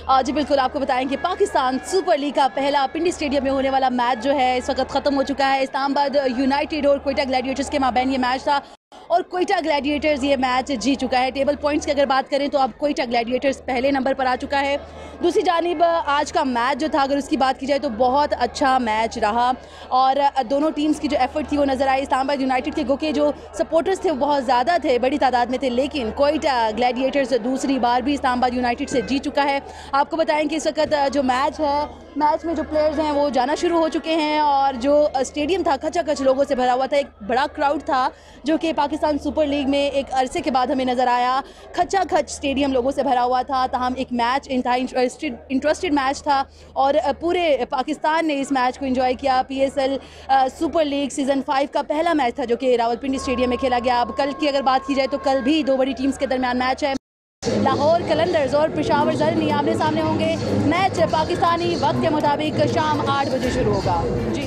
जी बिल्कुल, आपको बताएं कि पाकिस्तान सुपर लीग का पहला पिंडी स्टेडियम में होने वाला मैच जो है इस वक्त ख़त्म हो चुका है। इस्लामाबाद यूनाइटेड और क्वेटा ग्लैडिएटर्स के माबैन ये मैच था और क्वेटा ग्लैडिएटर्स ये मैच जीत चुका है। टेबल पॉइंट्स की अगर बात करें तो अब क्वेटा ग्लैडिएटर्स पहले नंबर पर आ चुका है। दूसरी जानिब आज का मैच जो था, अगर उसकी बात की जाए तो बहुत अच्छा मैच रहा और दोनों टीम्स की जो एफर्ट थी वो नज़र आई। इस्लामाबाद यूनाइटेड के के जो सपोर्टर्स थे वो बहुत ज़्यादा थे, बड़ी तादाद में थे, लेकिन क्वेटा ग्लैडिएटर्स दूसरी बार भी इस्लामाबाद यूनाइटेड से जीत चुका है। आपको बताएं कि इस वक्त जो मैच है, मैच में जो प्लेयर्स हैं वो जाना शुरू हो चुके हैं और जो स्टेडियम था खचाखच लोगों से भरा हुआ था। एक बड़ा क्राउड था जो कि पाकिस्तान सुपर लीग में एक अरसे के बाद हमें नज़र आया। खचाखच स्टेडियम लोगों से भरा हुआ था। ताहम एक मैच इंटरेस्टेड मैच था और पूरे पाकिस्तान ने इस मैच को एंजॉय किया। PSL सुपर लीग सीज़न 5 का पहला मैच था जो कि रावलपिंडी स्टेडियम में खेला गया। अब कल की अगर बात की जाए तो कल भी दो बड़ी टीम्स के दरमियान मैच है। लाहौर कलंदर्स और पेशावर ज़ल्मी आमने सामने होंगे। मैच पाकिस्तानी वक्त के मुताबिक शाम 8 बजे शुरू होगा। जी।